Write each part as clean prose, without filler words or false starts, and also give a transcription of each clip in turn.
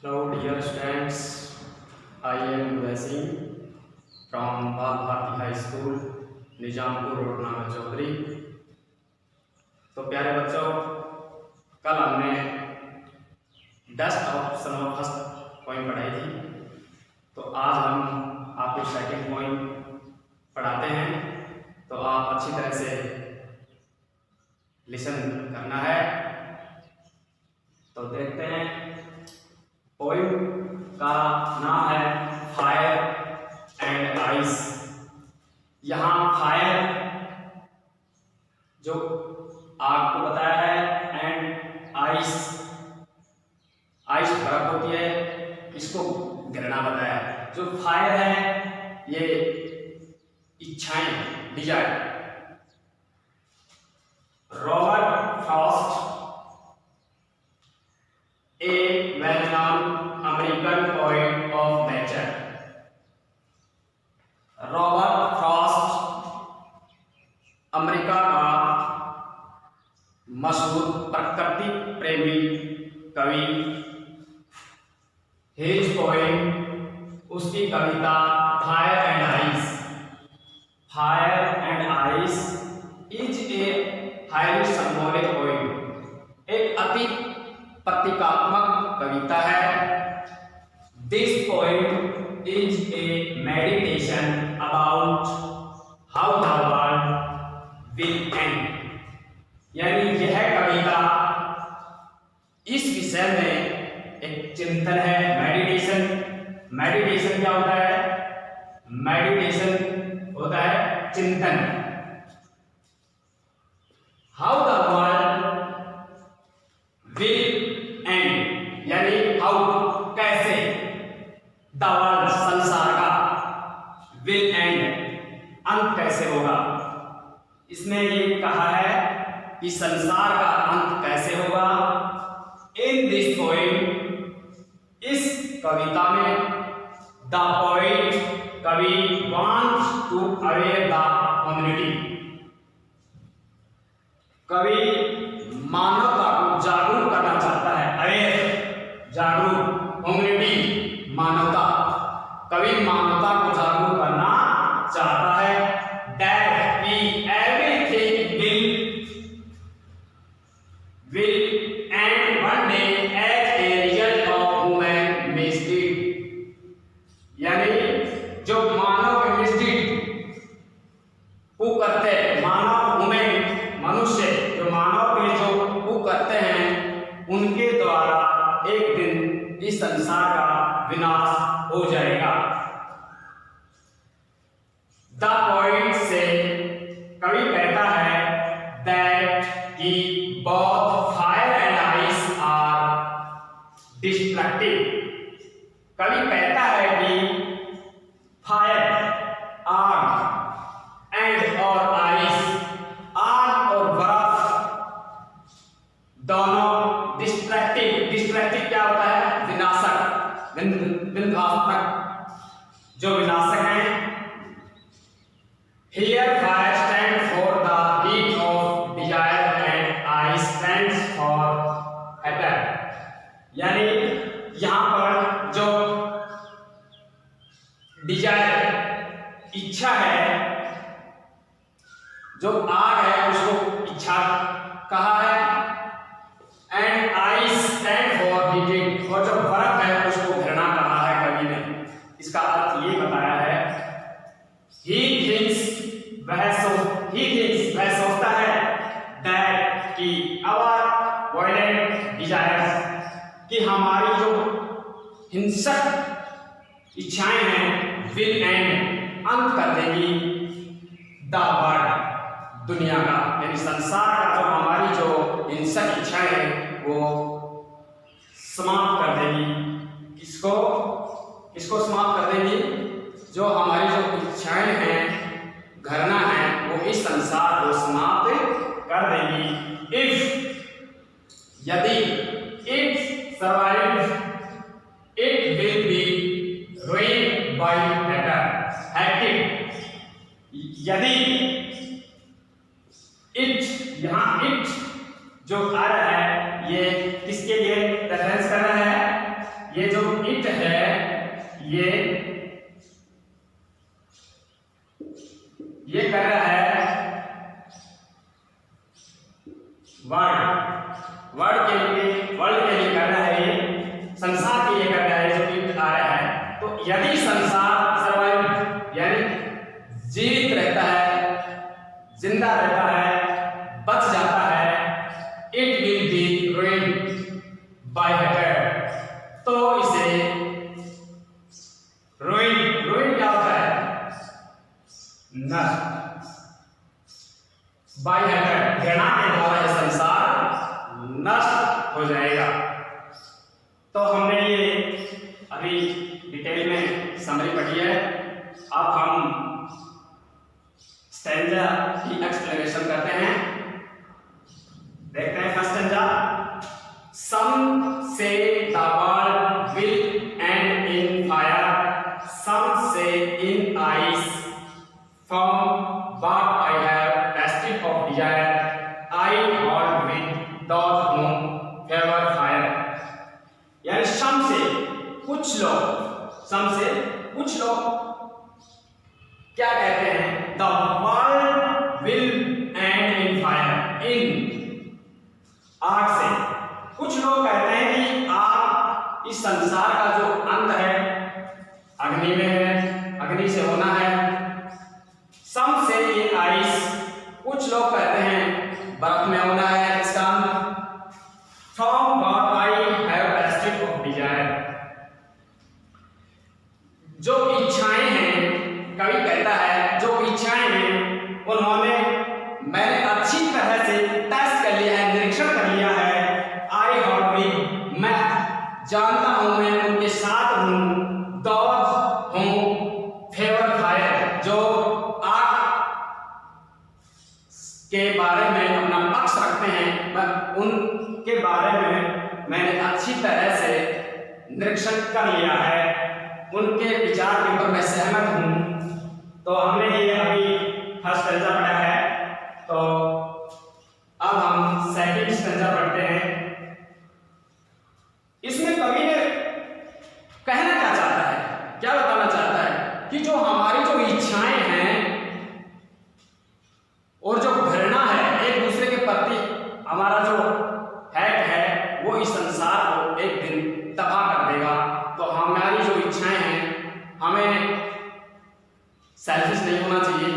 Hello, dear students. I am Uday from Bal Bharti High School, Nizampur road नागर चौधरी। तो प्यारे बच्चों, कल हमने best option of first point पढ़ाई थी। तो आज हम आपको सेकंड पॉइंट पढ़ाते हैं। तो आप अच्छी तरह से लिसन करना है। तो देखते हैं, पोइम का नाम है फायर एंड आइस। यहाँ फायर जो आग को बताया है, एंड आइस बर्फ होती है, इसको गिरना बताया है। जो फायर है ये इच्छाएं, desire. Robert Frost, a well-known American poet of nature. Robert Frost America का मशहूर प्रकृति प्रेमी कवि। हिज पोएम, उसकी कविता fire and ice. Fire and ice is a highly symbolic poem, एक अति प्रतीकात्मक कविता है। This poem is a meditation about how the world will end. यानी यह कविता इस विषय में एक चिंतन है। मेडिटेशन क्या होता है? मेडिटेशन होता है चिंतन। How the world will end, यानी हाउ कैसे, द वर्ल्ड संसार का, विल एंड अंत कैसे होगा। इसने ये कहा है कि संसार का अंत कैसे होगा। इन दिस पोएम, इस कविता में द पोएट, कवि wants to aware the humanity, कवि मानवता को जागरूक करना चाहता है। अवेयर, जागरूक, ह्यूमैनिटी, मानवता। कवि मानवता को जागरूक करना चाहता है। That we everything will end one day as a result of human misdeed. यानी जो मानव के मिसडीड को करते हैं, मानव ह्यूमन मनुष्य जो मानव के जो करते हैं, उनके द्वारा एक दिन इस संसार का विनाश हो जाएगा। द पॉइंट से कवि कहता है दैट कि both fire and ice are destructive. कवि कहता है कि फायर, आग, एंड और आइस, आग और बर्फ, दोनों डिस्ट्रक्टिव क्या होता है? विनाशक, विनाशक, जो विनाशक है। Here fire stand for the heat of desire and ice stands for Hatter. यानी यहां पर जो डिजायर, इच्छा है, जो आग है उसको इच्छा कहा है। And ice stand for heated, और जो बर्फ है उसको घृणा कहा है कवि ने। इसका अर्थ ये बताया है, ही थिंक्स, वह सोचता है दैट कि आवर वायलेंट डिजायर्स, कि हमारी जो हिंसक इच्छाएं हैं, विल एंड अंत कर देगी द वर्ल्ड, दुनिया का, यानी संसार का। जो हमारी जो हिंसक इच्छाएं हैं वो समाप्त कर देगी। किसको समाप्त कर देगी? जो हमारी जो इच्छाएं हैं, घृणा है, वो इस संसार को समाप्त कर देगी। यदि it survives, it will B ruined by hatred। यदि इट, यहाँ इट जो आ रहा है, ये किसके लिए रेफरेंस कर रहा है? ये जो वर्ल्ड के लिए कर रहा है, ये संसार के लिए कर रहा है, जो कि आ रहा है। तो यदि संसार सर्वाइव यानी जीवित रहता है, जिंदा रहता है, बच जाता है, it will be ruined by hatred. तो इसे रूइन क्या होता है? नष्ट। बाय हैटर घृणा के द्वारा यह संसार नष्ट हो जाएगा। तो हमने ये अभी डिटेल में समरी पढ़ी है। अब हम स्टैंजा की एक्सप्लेनेशन करते हैं। देखते हैं first stanza. Some say the world will end in fire, some say in ice. From what I have tasted of desire, I hold with those who favor fire. यानी सम से कुछ लोग क्या कहते हैं? The world will end in fire. in आग से कुछ लोग कहते हैं कि आग इस संसार का जो अंत है अग्नि में है, अग्नि से होना है। सम से इन आइस, कुछ लोग कहते हैं बर्फ में होना है इसका अंत। From what I have tested of desire, जो इच्छाएं हैं, कवि कहता है जो इच्छाएं हैं उन्होंने मैंने अच्छी तरह से टेस्ट कर लिया है, निरीक्षण कर लिया है। आई हॉट विद, मैं जानता हूं, मैं उनके साथ हूं। दोज हूं फेवर फायर, जो आग के बारे में अपना पक्ष रखते हैं, मैं उनके बारे में मैंने अच्छी तरह से निरीक्षण कर लिया है, उनके विचार के ऊपर मैं सहमत हूं। तो हमने ये अभी फर्स्ट स्टैंजा पढ़ा है। तो अब हम सेकंड स्टैंजा पढ़ते हैं। इसमें कवि ने कहना क्या चाहता है, क्या बताना चाहता है कि जो हमारी जो इच्छाएं हैं और जो घृणा है एक दूसरे के प्रति, हमारा जो है वो इस संसार को एक दिन तबाह कर देगा। तो हमारी जो इच्छाएं हैं, हमें सेल्फिश नहीं होना चाहिए,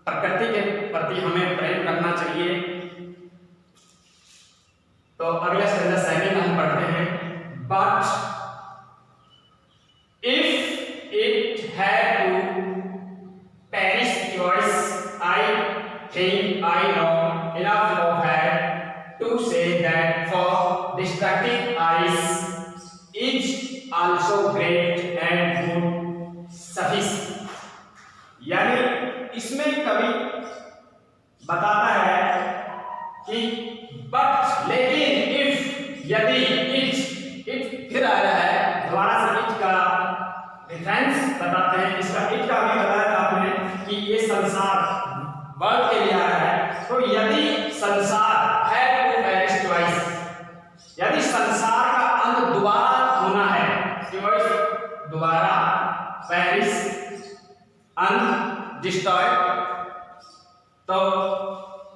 प्रकृति के प्रति हमें प्रेम करना चाहिए। तो अगला स्टैंजा सेकंड हम पढ़ते हैं। But if it had to perish yours, I think I know enough of her to say that for destructive eyes is also great and good suffice। यानी इसमें कवि बताता है कि बट, लेकिन, इफ, यदि, इट फिर आ रहा है दोबारा से, इट का डिफरेंस बताते हैं। इसका इट का भी बताया था आपने कि ये संसार वर्ल्ड के लिए आ रहा है। तो यदि संसार है टू पेरिश ट्वाइस, यदि संसार का अंत दोबारा होना है, दोबारा पेरिश, अंत, डिस्ट्रॉय, तो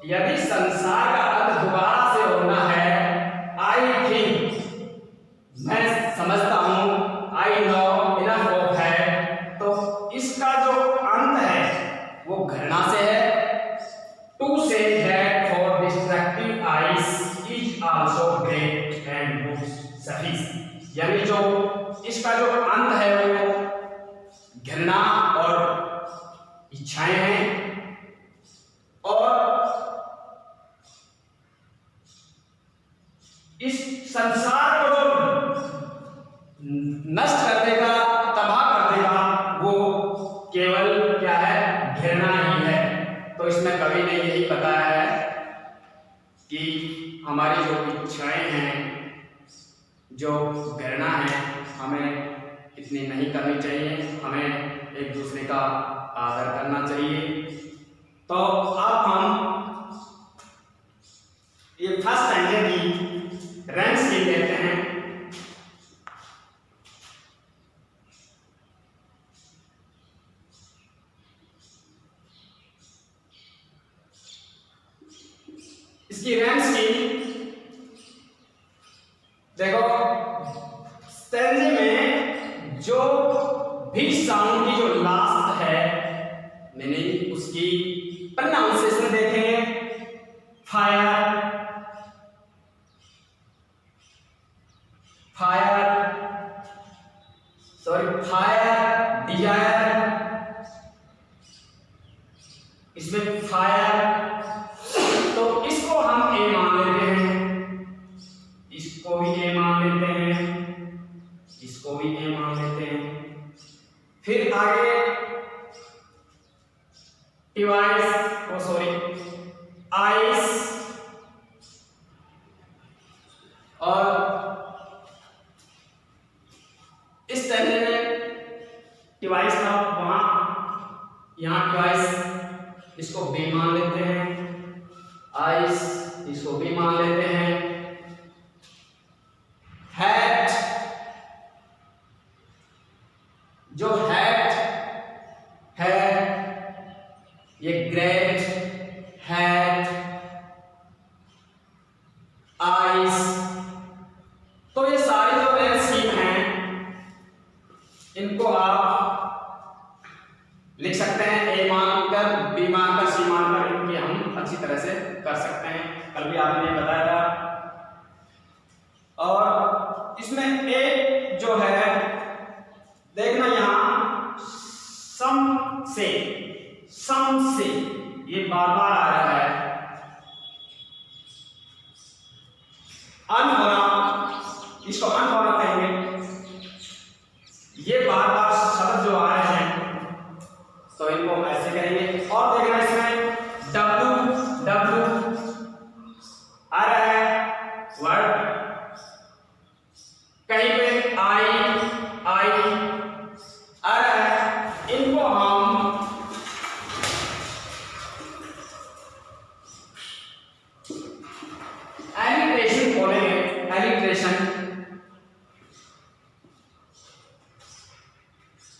यदि संसार का अंत दोबारा से होना है, आई थिंक, मैं समझता हूं, आई नो इनफ ऑफ है, तो इसका जो अंत है वो घृणा से है। To say that for destructive ice is also great and good suffice, यानी जो इसका जो अंत है वो घृणा और इच्छाएं हैं, और इस संसार को जो नष्ट कर देगा, तबाह कर देगा, वो केवल क्या है? घृणा ही है। तो इसमें कवि ने यही बताया है कि हमारी जो इच्छाएं हैं, जो घृणा है, हमें इतनी नहीं करनी चाहिए, हमें एक दूसरे का आदर करना चाहिए। तो अब हम ये फर्स्ट स्टैंजा की रैंक्स की देखते हैं। इसकी रेम्स की देखो, स्टेंजे में जो भी साउंड की जो लास्ट है, मैंने उसकी प्रोनाउंसिएशन देखेंगे। फायर, डिजायर, इसमें फायर, तो इसको हम ए मान लेते हैं, इसको भी ए मान लेते हैं, इसको भी ए मान लेते हैं। फिर आगे आइस, और इस तरह में डिवाइस था वहां, यहां डिवाइस, इसको बी मान लेते हैं। आइस, इसको बी मान लेते हैं। हैट, जो हैट है ये ग्रेट, हैट, आइस, तो ये सारी जो रेम स्कीम हैं इनको आप लिख सकते हैं, ए मान कर, बी मान कर, सी मान कर, इनकी हम अच्छी तरह से कर सकते हैं। कल भी आपने बताया था। और इसमें एक जो है देखना, यहां सम से ये बार बार आ रहा है। अनहोना, इसको अनहोना कहेंगे। ये बार बार शब्द जो आ रहे हैं तो इनको ऐसे कहेंगे। और देखना इसमें डब्ल्यू आ रहा है वर्ड, कहीं पे आई आ रहा है। इनको हम एलिट्रेशन बोलेंगे, एलिट्रेशन।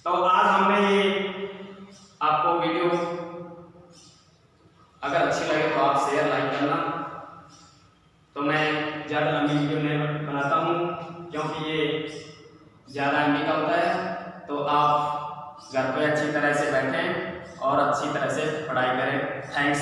तो आज हमने ये आपको वीडियो अगर अच्छी लगे तो आप शेयर लाइक करना। तो मैं ज़्यादा लंबी वीडियो नहीं बनाता हूँ क्योंकि ये ज़्यादा एमबी का होता है। तो आप घर पे अच्छी तरह से बैठें और अच्छी तरह से पढ़ाई करें। थैंक्स।